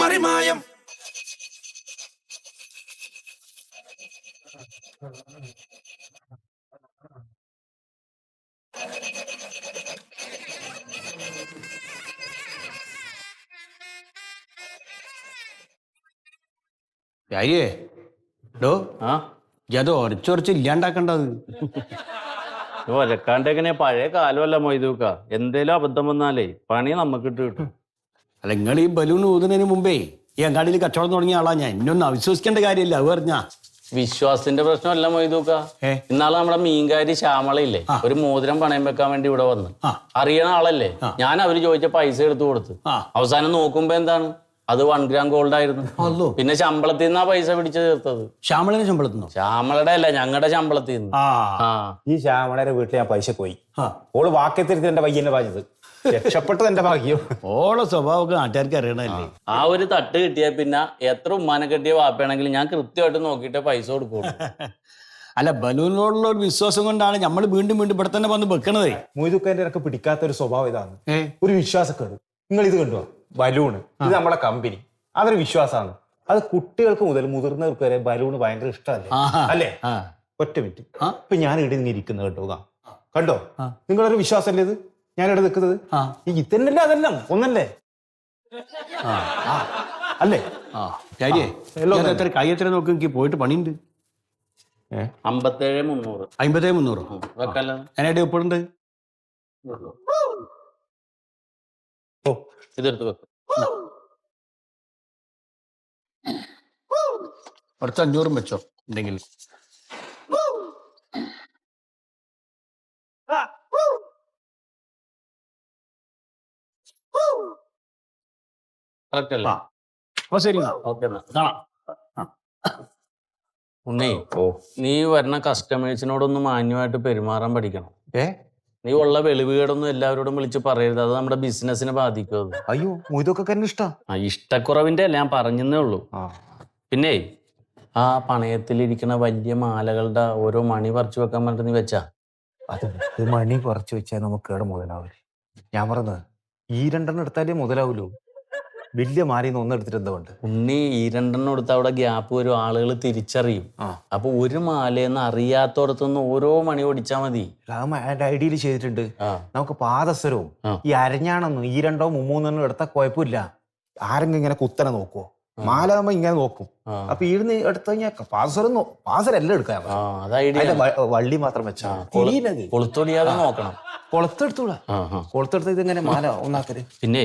മറിമായം. അത് ഒരച്ചൊരച്ച് ഇല്ലാണ്ടാക്കണ്ടത്. ഒരക്കാണ്ട് എങ്ങനെ പഴയ കാലമല്ല മൊയ്തൂക്ക. എന്തേലും അബദ്ധം വന്നാലേ പണി നമുക്ക് കിട്ടും. അല്ല, നിങ്ങൾ ഈ ബലൂൺ ഊതുന്നതിന് മുമ്പേ ഈ അങ്ങാടിയിൽ കച്ചവടം തുടങ്ങിയ ആളാ ഞാൻ. ഇന്നൊന്നും അവിശ്വസിക്കേണ്ട കാര്യമില്ല. അത് പറഞ്ഞാ വിശ്വാസത്തിന്റെ പ്രശ്നമല്ല മൊയ്തൂക്ക. ഇന്നാളെ നമ്മുടെ മീൻകാരി ശ്യാമളയില്ലേ, ഒരു മോതിരം പണയം വെക്കാൻ വേണ്ടി ഇവിടെ വന്ന്. അറിയണ ആളല്ലേ. ഞാൻ അവര് ചോദിച്ച പൈസ എടുത്തു കൊടുത്തു. അവസാനം നോക്കുമ്പോ എന്താണ്, അത് 1 gram ഗോൾഡ് ആയിരുന്നു. പിന്നെ ശമ്പളത്തിൽ നിന്നാ പൈസ പിടിച്ചു തീർത്തത്. ശ്യാമളന്റെ ശമ്പളത്തിനോ? ശ്യാമളയുടെ അല്ല, ഞങ്ങളുടെ ശമ്പളത്തിൽ നിന്ന്. ഈ ശ്യാമളയുടെ വീട്ടിൽ ഞാൻ പൈസ പോയി. ഓള് വാക്കത്തിരുത്തി എന്റെ പയ്യനെ പറഞ്ഞത്. രക്ഷപ്പെട്ടത് എന്റെ ഭാഗ്യം. ഓളെ സ്വഭാവമൊക്കെ നാട്ടുകാർക്ക് അറിയണല്ലേ. ആ ഒരു തട്ട് കിട്ടിയ പിന്നെ എത്ര ഉമ്മാനെ കെട്ടിയ വാപ്പയാണെങ്കിലും ഞാൻ കൃത്യമായിട്ട് നോക്കിയിട്ടേ പൈസ കൊടുക്കുള്ളൂ. അല്ല, ബലൂണിനോടുള്ള ഒരു വിശ്വാസം കൊണ്ടാണ് നമ്മൾ വീണ്ടും വീണ്ടും ഇവിടെ തന്നെ വന്ന് വെക്കണതേ. മൊയ്തുക്കാന്റെ ഇറക്ക് പിടിക്കാത്ത ഒരു സ്വഭാവം ഇതാണ്. ഒരു വിശ്വാസക്കേട്. നിങ്ങൾ ഇത് കണ്ടോ, ബലൂണ്. ഇത് നമ്മളെ കമ്പനി. അതൊരു വിശ്വാസമാണ്. അത് കുട്ടികൾക്ക് മുതൽ മുതിർന്നവർക്ക് വരെ ബലൂണ് ഭയങ്കര ഇഷ്ടമല്ലേ, അല്ലേ? ഒറ്റ മിനിറ്റ്. ഇപ്പൊ ഞാൻ ഇവിടെ നിന്ന് ഇരിക്കുന്നത് കേട്ടോ, കണ്ടോ? നിങ്ങളൊരു വിശ്വാസമല്ലേ ഇത്? ഞാൻ ഇവിടെ നിൽക്കുന്നത് ഈ ഇതന്നല്ലേ, അതെല്ലാം ഒന്നല്ലേ? അല്ലേ? കൈ എത്ര നോക്കി, എനിക്ക് പോയിട്ട് പണിയുണ്ട്. 57,300. 57,300 ഞാനായിട്ട് എപ്പോഴുണ്ട്. ഓ, ഇതെടുത്ത് വെക്കും. കുറച്ച് 500 വെച്ചോ ഉണ്ടെങ്കിൽ. അപ്പൊ ശരി, ഉണ്ണേ, നീ വരുന്ന കസ്റ്റമേഴ്സിനോടൊന്ന് മാന്യമായിട്ട് പെരുമാറാൻ പഠിക്കണം. നീ ഉള്ള വെളിവുകേടൊന്നും എല്ലാവരോടും വിളിച്ച് പറയരുത്. അത് നമ്മുടെ ബിസിനസിനെ ബാധിക്കും. അയ്യോ, ഇതൊക്കെ ഇഷ്ടം. ഇഷ്ടക്കുറവിന്റെ ഞാൻ പറഞ്ഞേ ഉള്ളൂ. പിന്നെ ആ പണയത്തിലിരിക്കുന്ന വലിയ മാലകളുടെ ഓരോ മണി പറിച്ചു വെക്കാൻ പറഞ്ഞിട്ട് നീ വെച്ചാ അത് മണി പറിച്ചു വെച്ചാൽ നമുക്ക് ഇവിടെ മുതലാവില്ല. ഞാൻ പറഞ്ഞത് ഈ 2 എടുത്താലേ മുതലാവൂലൂ. വലിയ മാലിന്ന് ഒന്നെടുത്തിട്ട് എന്തുകൊണ്ട് ഉണ്ണി, ഈ 2 എടുത്ത് അവിടെ ഗ്യാപ്പ് വരും, ആളുകൾ തിരിച്ചറിയും. അപ്പൊ ഒരു മാലയെന്ന് അറിയാത്തോടത്തുനിന്ന് ഓരോ മണി ഓടിച്ചാ മതി. ഐഡിയയിൽ ചെയ്തിട്ടുണ്ട്. നമുക്ക് പാദസരവും ഈ അരഞ്ഞാണെന്നും ഈ 2 3 എടുത്താൽ കുഴപ്പമില്ല. ആരെങ്കിലും ഇങ്ങനെ കുത്തനെ നോക്കുവോ? മാല നമ്മ ഇങ്ങനെ നോക്കും. അപ്പൊ ഇരുന്ന് എടുത്തു കഴിഞ്ഞാൽ പാദസരം എടുക്കാം. വള്ളി മാത്രം വെച്ചാ കൊളുത്തൊടിയാതെ നോക്കണം. കൊളുത്തെടുത്ത് ഇതെങ്ങനെ മാല ഒന്നാക്കര്. പിന്നെ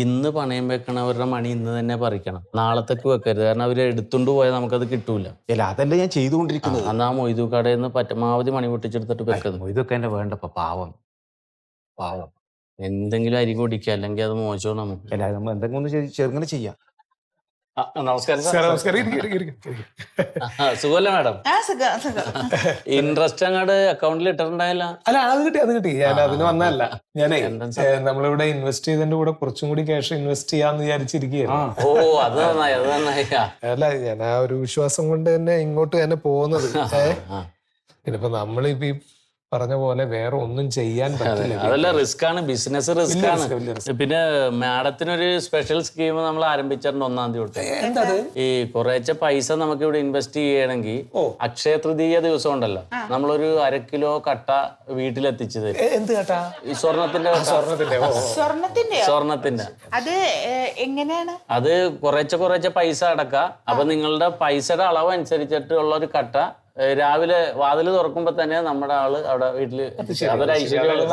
ഇന്ന് പണയം വെക്കണവരുടെ മണി ഇന്ന് തന്നെ പറിക്കണം. നാളത്തേക്ക് വെക്കരുത്. കാരണം അവര് എടുത്തുകൊണ്ട് പോയാൽ നമുക്കത് കിട്ടൂല. അല്ല, അതല്ലേ ഞാൻ ചെയ്തുകൊണ്ടിരിക്കുന്നത്. എന്നാ മൊയ്തു കടയിൽ നിന്ന് പരമാവധി മണി പൊട്ടിച്ചെടുത്തിട്ട് വെക്കുന്നത്. ഇതൊക്കെ എന്നെ വേണ്ടപ്പ. പാവം എന്തെങ്കിലും അരി കുടിക്കുക, അല്ലെങ്കിൽ അത് മോശമാണ് നമുക്ക്. അല്ല, നമ്മൾ എന്തെങ്കിലും ഒന്ന് ചെറുങ്ങനെ ചെയ്യാം. നമസ്കാരം. സുഖല്ലേ മാഡം? ഇൻട്രസ്റ്റ് അങ്ങോട്ട് അക്കൗണ്ടിൽ ഇട്ടിട്ടുണ്ടായില്ല. അല്ല, അത് കിട്ടി. ഞാൻ അതിന് വന്നതല്ല. ഞാനേ നമ്മളിവിടെ ഇൻവെസ്റ്റ് ചെയ്തതിന്റെ കൂടെ കുറച്ചും കൂടി ക്യാഷ് ഇൻവെസ്റ്റ് ചെയ്യാന്ന് വിചാരിച്ചിരിക്കുകയാണ്. ഓ, അത് നന്നായി, അത് നന്നായി. അല്ല, ഞാൻ ആ ഒരു വിശ്വാസം കൊണ്ട് തന്നെ ഇങ്ങോട്ട് തന്നെ പോകുന്നത്. പിന്നിപ്പോ നമ്മളിപ്പോ ഈ പറഞ്ഞ പോലെ വേറെ ഒന്നും ചെയ്യാൻ പറ്റില്ല. അതല്ല, റിസ്ക് ആണ്, ബിസിനസ് റിസ്ക് ആണ്. പിന്നെ മാഡത്തിനൊരു സ്പെഷ്യൽ സ്കീം നമ്മൾ ആരംഭിച്ചിട്ടുണ്ട് 1-ാം തീയതി തൊട്ട്. ഈ കുറേശ്ശെ പൈസ നമുക്ക് ഇവിടെ ഇൻവെസ്റ്റ് ചെയ്യണമെങ്കിൽ അക്ഷയ തൃതീയ ദിവസം ഉണ്ടല്ലോ, നമ്മളൊരു 1/2 കിലോ കട്ട വീട്ടിലെത്തിച്ചു തരും. എന്ത് കട്ട? ഈ സ്വർണത്തിന്റെ. അത് എങ്ങനെയാണ്? അത് കുറേശ്ശെ പൈസ അടക്കാം. അപ്പൊ നിങ്ങളുടെ പൈസയുടെ അളവ് അനുസരിച്ചിട്ടുള്ള ഒരു കട്ട രാവിലെ വാതില് തുറക്കുമ്പോ തന്നെ നമ്മുടെ ആള് അവിടെ വീട്ടില്. അതൊരു ഐശ്വര്യം.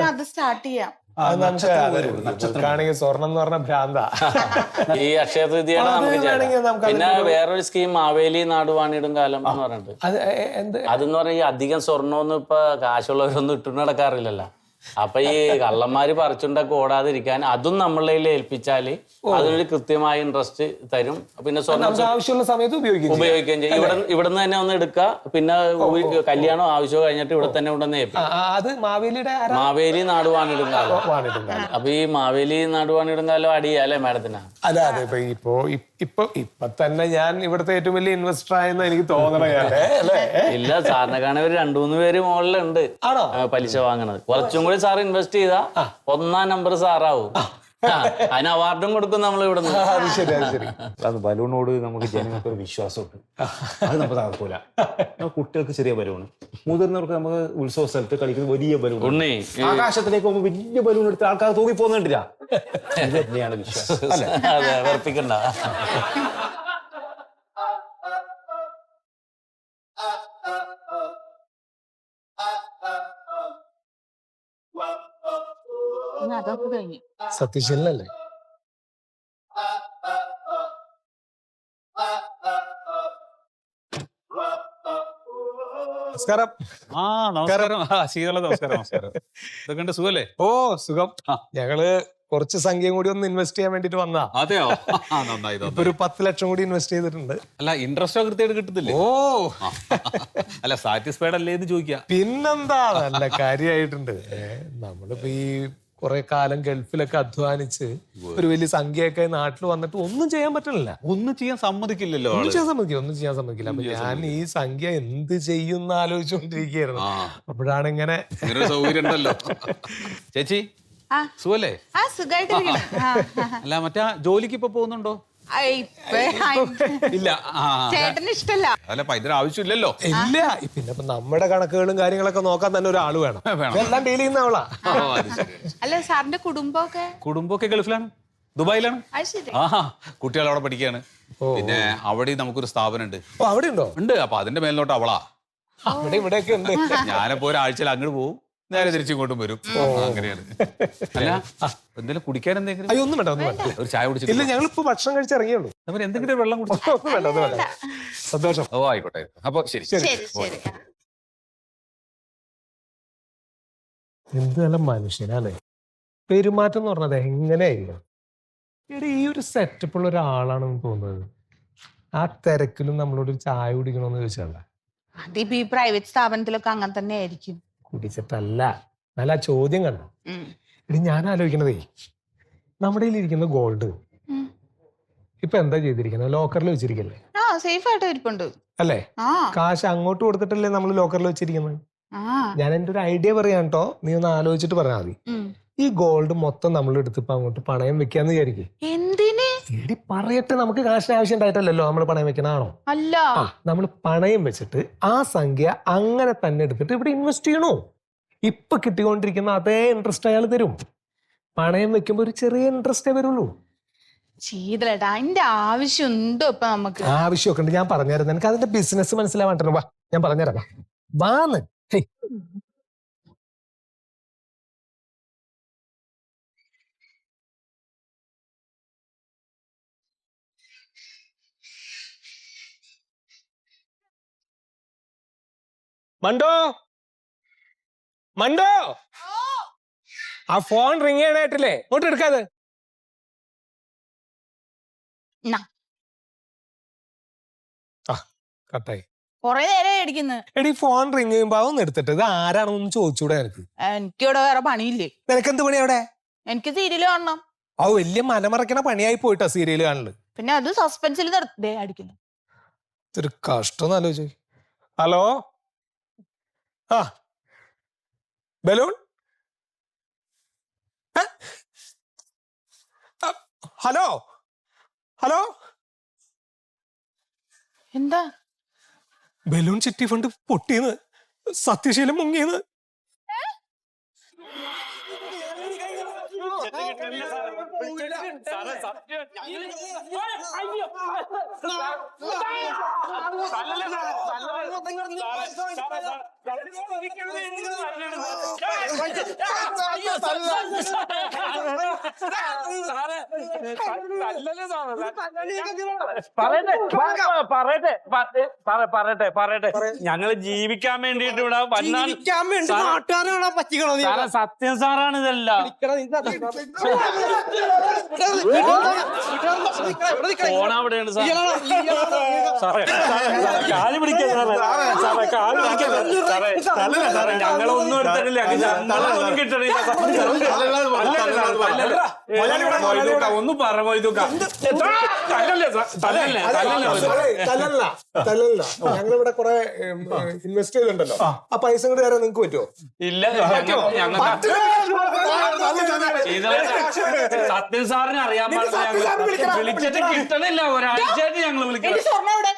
അത് സ്റ്റാർട്ട് ചെയ്യാം. സ്വർണം എന്ന് പറഞ്ഞ ഭ്രാന്ത. ഈ അക്ഷയ തൃതീയയുടെ നമുക്ക് പിന്നെ വേറൊരു സ്കീം മാവേലി നാടുവാണിടും കാലം എന്ന് പറഞ്ഞിട്ട്. അതെന്ന് പറഞ്ഞാൽ ഈ അധികം സ്വർണ്ണമൊന്നും ഇപ്പൊ കാശുള്ളവരൊന്നും ഇട്ടു നടക്കാറില്ലല്ലോ. അപ്പൊ ഈ കള്ളന്മാര് പറിച്ചുണ്ടൊക്കെ ഓടാതിരിക്കാൻ അതും നമ്മളെ ഏൽപ്പിച്ചാല് അതിനൊരു കൃത്യമായ ഇൻട്രസ്റ്റ് തരും. പിന്നെ ആവശ്യമുള്ള സമയത്ത് ഉപയോഗിക്കുകയും ചെയ്യും. ഇവിടുന്ന് തന്നെ ഒന്ന് എടുക്കുക. പിന്നെ കല്യാണം ആവശ്യം കഴിഞ്ഞിട്ട് ഇവിടെ തന്നെ ഉണ്ടെന്ന് മാവേലി നാടുവാണിടും കാലം. അപ്പൊ ഈ മാവേലി നാടുവാണിടും കാലം അടിയാലേ മാഡത്തിന്? അതെ, ഇപ്പൊ തന്നെ ഞാൻ ഇവിടുത്തെ ഏറ്റവും വലിയ ഇൻവെസ്റ്റർ ആയെന്ന് എനിക്ക് തോന്നണേ. ഇല്ല, സാറിനെ കാണാൻ ഒരു 2-3 പേര് മുകളിലുണ്ട് പലിശ വാങ്ങണത്. കുറച്ചും കൂടി സാർ ഇൻവെസ്റ്റ് ചെയ്താ 1-ാം നമ്പർ സാറാവും. അതിന് അവാർഡും കൊടുക്കും നമ്മൾ ഇവിടെ അത് ശരി അത് ശരി. അത് ബലൂണോട് നമുക്ക് ജനങ്ങൾക്ക് ഒരു വിശ്വാസമുണ്ട്. അത് നമുക്ക് നടക്കൂല. കുട്ടികൾക്ക് ചെറിയ ബലൂണ്, മുതിർന്നവർക്ക് നമുക്ക് ഉത്സവ സ്ഥലത്ത് കളിക്കുന്ന വലിയ ബലൂൺ. ഉണ്ണി ആകാശത്തിലേക്ക് പോകുമ്പോൾ വലിയ ബലൂൺ എടുത്ത് ആൾക്കാർ തൂങ്ങി പോകുന്നുണ്ടില്ല. ഇത് തന്നെയാണ് വിശ്വാസം. അല്ലെ? അതെ, വെറുപ്പിക്കണ്ട. അതൊക്കെ കഴിഞ്ഞു. സത്യശീലനല്ലേ? നമസ്കാരം. നമസ്കാരം. ശീതള നമസ്കാരം. നമസ്കാരം. ഇതൊക്കെ സുഖല്ലേ? ഓ സുഖം. ഞങ്ങള് കുറച്ച് സംഖ്യയും കൂടി ഒന്ന് ഇൻവെസ്റ്റ് ചെയ്യാൻ വേണ്ടിട്ട് വന്നാ. അതെയോ? നന്നായി. ഇപ്പൊ ഒരു 10 ലക്ഷം കൂടി ഇൻവെസ്റ്റ് ചെയ്തിട്ടുണ്ട്. അല്ല, ഇൻട്രസ്റ്റോ കൃത്യമായിട്ട് കിട്ടുന്നില്ലേ? ഓ അല്ല, സാറ്റിസ്ഫൈഡ് അല്ലേ എന്ന് ചോദിക്കാം. പിന്നെന്താ, നല്ല കാര്യമായിട്ടുണ്ട്. നമ്മളിപ്പോ ഈ കുറെ കാലം ഗൾഫിലൊക്കെ അധ്വാനിച്ച് ഒരു വലിയ സംഖ്യയൊക്കെ നാട്ടിൽ വന്നിട്ട് ഒന്നും ചെയ്യാൻ പറ്റണില്ല. ഒന്നും ചെയ്യാൻ സമ്മതിക്കില്ലല്ലോ. ഒന്നും ചെയ്യാൻ സമ്മതിക്കില്ല. അപ്പൊ ഞാൻ ഈ സംഖ്യ എന്ത് ചെയ്യുന്ന ആലോചിച്ചുകൊണ്ടിരിക്കുകയായിരുന്നു. അപ്പോഴാണ് ഇങ്ങനെ സൗകര്യം ഉണ്ടല്ലോ. ചേച്ചി സുഖല്ലേ? ആ സുഖമായിട്ടിരിക്കണം. അല്ല, മറ്റേ ജോലിക്ക് ഇപ്പൊ പോകുന്നുണ്ടോ? ഇല്ല. ചേട്ടന് ഇഷ്ടല്ല. അല്ല, ഇതിന് ആവശ്യമില്ലല്ലോ. ഇല്ല. പിന്നെ ഇപ്പൊ നമ്മുടെ കണക്കുകളും കാര്യങ്ങളൊക്കെ നോക്കാൻ തന്നെ ഒരാൾ വേണം. എല്ലാം ഡീൽ ചെയ്യുന്ന ആളാ. അല്ല, സാറിന്റെ കുടുംബമൊക്കെ ഗൾഫിലാണ്, ദുബായിലാണ്. കുട്ടികൾ അവിടെ പഠിക്കുകയാണ്. പിന്നെ അവിടെ നമുക്കൊരു സ്ഥാപനം ഉണ്ട്. ഓ, അവിടെ ഉണ്ടോ? ഉണ്ട്. അപ്പൊ അതിന്റെ മേലിലോട്ട് അവളാ. അവിടെ ഇവിടെയൊക്കെ ഉണ്ട്. ഞാനിപ്പോ ഒരാഴ്ചയിൽ അങ്ങോട്ട് പോകും, നേരെ തിരിച്ചിങ്ങോട്ടും വരും. അങ്ങനെയാണ്. അല്ല, എന്തെങ്കിലും കുടിക്കാൻ എന്തെങ്കിലും? അയ്യോ, ഒന്നും വേണ്ട, ഒന്നും വേണ്ട. ഒരു ചായ കുടിച്ചില്ല. ഇല്ല, ഞങ്ങൾ ഇപ്പൊ ഭക്ഷണം കഴിച്ച് ഇറങ്ങിയുള്ളൂ. നമ്മൾ എന്തെങ്കിലും വെള്ളം കുടിച്ചു? ഒന്നും വേണ്ട, ഒന്നും വേണ്ട. സന്തോഷം. ഓ, ആയിക്കോട്ടെ. അപ്പൊ ശരി. എന്ത് നല്ല മനുഷ്യനല്ലേ. പെരുമാറ്റം എന്ന് പറഞ്ഞത് എങ്ങനെയായിരിക്കും? ഇവിടെ ഈ ഒരു സെറ്റപ്പുള്ള ഒരാളാണെന്ന് തോന്നുന്നത്. ആ തിരക്കിലും നമ്മളോട് ഒരു ചായ കുടിക്കണമെന്ന് ചോദിച്ചാൽ അതിപ്പോ ഈ പ്രൈവറ്റ് സ്ഥാപനത്തിലൊക്കെ അങ്ങനെ തന്നെ ആയിരിക്കും. കുടിച്ചിട്ടല്ല. നല്ല ചോദ്യം കണ്ടോ? ഇനി ഞാൻ ആലോചിക്കണതേ, നമ്മുടെ ഇരിക്കുന്ന ഗോൾഡ് ഇപ്പൊ എന്താ ചെയ്തിരിക്കുന്നത്? ലോക്കറിൽ വെച്ചിരിക്കല്ലേ? സേഫ് ആയിട്ട് ഇരിപ്പുണ്ട് അല്ലേ? കാശ് അങ്ങോട്ട് കൊടുത്തിട്ടല്ലേ നമ്മൾ ലോക്കറിൽ വെച്ചിരിക്കുന്നത്. ഞാൻ എന്റെ ഒരു ഐഡിയ പറയാം കേട്ടോ, നീ ഒന്ന് ആലോചിച്ചിട്ട് പറഞ്ഞാൽ മതി. ഈ ഗോൾഡ് മൊത്തം നമ്മൾ എടുത്തിപ്പോ അങ്ങോട്ട് പണയം വെക്കാന്ന് വിചാരിക്കും. എന്തിന്? എടി പറയട്ടെ, നമുക്ക് കാശിന് ആവശ്യം ഉണ്ടായിട്ടല്ലോ നമ്മൾ പണയം വെക്കണാണോ? അല്ല, നമ്മൾ പണയം വെച്ചിട്ട് ആ സംഖ്യ അങ്ങനെ തന്നെ എടുത്തിട്ട് ഇവിടെ ഇൻവെസ്റ്റ് ചെയ്യണോ? ഇപ്പൊ കിട്ടിക്കൊണ്ടിരിക്കുന്ന അതേ ഇൻട്രസ്റ്റ് അയാൾ തരും. പണയം വെക്കുമ്പോ ഒരു ചെറിയ ഇൻട്രസ്റ്റേ വരുള്ളൂ. ചെയ്തേട്ടാ, അതിന്റെ ആവശ്യം ഉണ്ടോ ഇപ്പൊ നമുക്ക്? ആവശ്യമൊക്കെ ഉണ്ട്. ഞാൻ പറഞ്ഞുതരാം. എനിക്ക് അതിന്റെ ബിസിനസ് മനസ്സിലാവാണ്ടോ? വാ, ഞാൻ പറഞ്ഞുതരാം. വാന്ന് മണ്ടോ, മണ്ടോ, ആ ഫോൺ റിങ് ചെയ്യണായിട്ടില്ലേ? ഇങ്ങോട്ട് എടുക്കാതെ. കട്ടായി. കൊറേ നേരം അടിക്കുന്നത്. എടി, ഫോൺ റിങ് ചെയ്യുമ്പോ അതൊന്നും എടുത്തിട്ട് ഇത് ആരാണെന്നൊന്നും ചോദിച്ചൂടെ എനിക്ക്? എനിക്കിവിടെ വേറെ പണിയില്ലേ? നിനക്ക് എന്ത് പണി അവിടെ? എനിക്ക് സീരിയല് കാണണം. ആ വലിയ മലമറക്കണ പണിയായി പോയിട്ടാ സീരിയല് കാണല്. പിന്നെ അത് സസ്പെൻസിൽ നിർത്തേ അടിക്കുന്നു. ഇതൊരു കഷ്ടം ആലോചിച്ചു. ഹലോ, ആ ബലൂൺ. ഹലോ, ഹലോ, എന്താ? ബലൂൺ ചിട്ടി ഫണ്ട് പൊട്ടിയെന്ന്, സത്യശീലം മുങ്ങിയെന്ന്. പറയട്ടെ. ഞങ്ങള് ജീവിക്കാൻ വേണ്ടിട്ട് ഇവിടെ സത്യം സാറാണ് ഇതെല്ലാം. ഫോൺ അവിടെയാണ് സാറേ. കാല് പിടിക്കാൻ സാറേ, കാല് പിടിക്കാൻ സാറേ. ഞങ്ങളൊന്നും എടുത്തിട്ടില്ല, ഞങ്ങളൊന്നും കിട്ടണില്ല. ഒന്ന് പറ മൊയ്തൂക്ക. തല്ലല്ല ഞങ്ങളിവിടെ കുറെ ഇൻവെസ്റ്റ് ചെയ്തിട്ടുണ്ടല്ലോ ആ പൈസ കൂടി തരാൻ നിങ്ങക്ക് പറ്റുമോ? ഇല്ല സത്യം സാറിന് അറിയാൻ പാടില്ല, വിളിച്ചിട്ട് കിട്ടണില്ല, ഒരാഴ്ചയായിട്ട് ഞങ്ങൾ വിളിക്കണം. മാഡം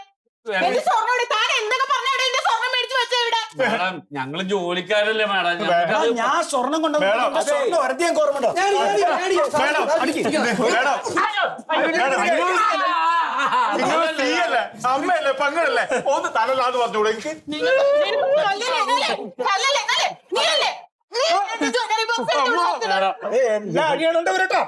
ഞങ്ങള് ജോലിക്കാരല്ലേ മാഡം, ഞാൻ സ്വർണം കൊണ്ടുവന്നു. അമ്മയല്ലേ പങ്ങളല്ലേ ഒന്ന് തലല്ലാന്ന് പറഞ്ഞൂടെ എനിക്ക്? എല്ലാ അടിയാണോ വരട്ടോ?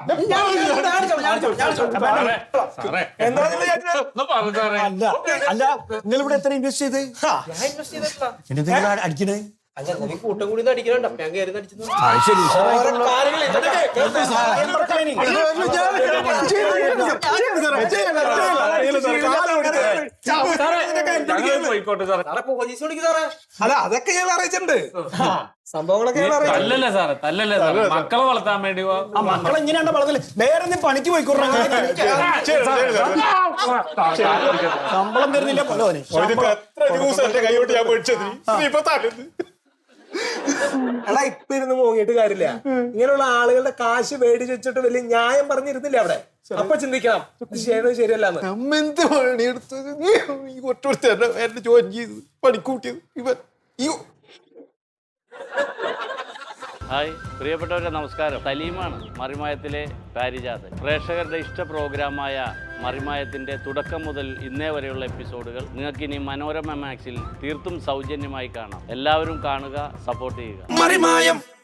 അല്ല നിങ്ങൾ ഇവിടെ എത്ര ഇൻവെസ്റ്റ് ചെയ്ത് അടിക്കണേ? കൂട്ടം കൂടി അടിക്കണുണ്ട്, ഞാൻ കയറി അടിച്ചു. അല്ല അതൊക്കെ ഞാൻ അറിയിച്ചിട്ടുണ്ട്, സംഭവങ്ങളൊക്കെ തല്ലല്ലേ സാറേ, തല്ലല്ലേ സാറേ, മക്കളെ വളർത്താൻ വേണ്ടി ആ മക്കളെ എങ്ങനെയാണ്ട് വളർന്നില്ല, വേറെ നീ പണിക്ക് പോയിക്കോട്ടെ, ശമ്പളം തരുന്നില്ല പോലെ. എത്ര ദിവസം എന്റെ കൈയോട്ട് ഞാൻ മേടിച്ചത് ഇപ്പൊ തല്ലുന്നു. എടാ ഇപ്പൊ ഇരുന്ന് മോങ്ങിയിട്ട് കാര്യമില്ല, ഇങ്ങനെയുള്ള ആളുകളുടെ കാശ് മേടിച്ച് വെച്ചിട്ട് വലിയ ന്യായം പറഞ്ഞിരുന്നില്ല അവിടെ, അപ്പൊ ചിന്തിക്കണം ചെയ്യണത് ശരിയല്ലാന്ന്. അമ്മ എന്ത് പണിയെടുത്തത് ഈ ഒറ്റ എന്നെ ജോയിൻ ചെയ്ത് പണിക്കൂട്ടിയത് ഇവൻ ഈ. ഹായ് പ്രിയപ്പെട്ടവരെ, നമസ്കാരം. സലീമാണ്, മറിമായത്തിലെ പാരിജാതൻ. പ്രേക്ഷകരുടെ ഇഷ്ട പ്രോഗ്രാമായ മറിമായത്തിൻ്റെ തുടക്കം മുതൽ ഇന്നേ വരെയുള്ള എപ്പിസോഡുകൾ നിങ്ങൾക്കിനി മനോരമ മാക്സിൽ തീർത്തും സൗജന്യമായി കാണാം. എല്ലാവരും കാണുക, സപ്പോർട്ട് ചെയ്യുക.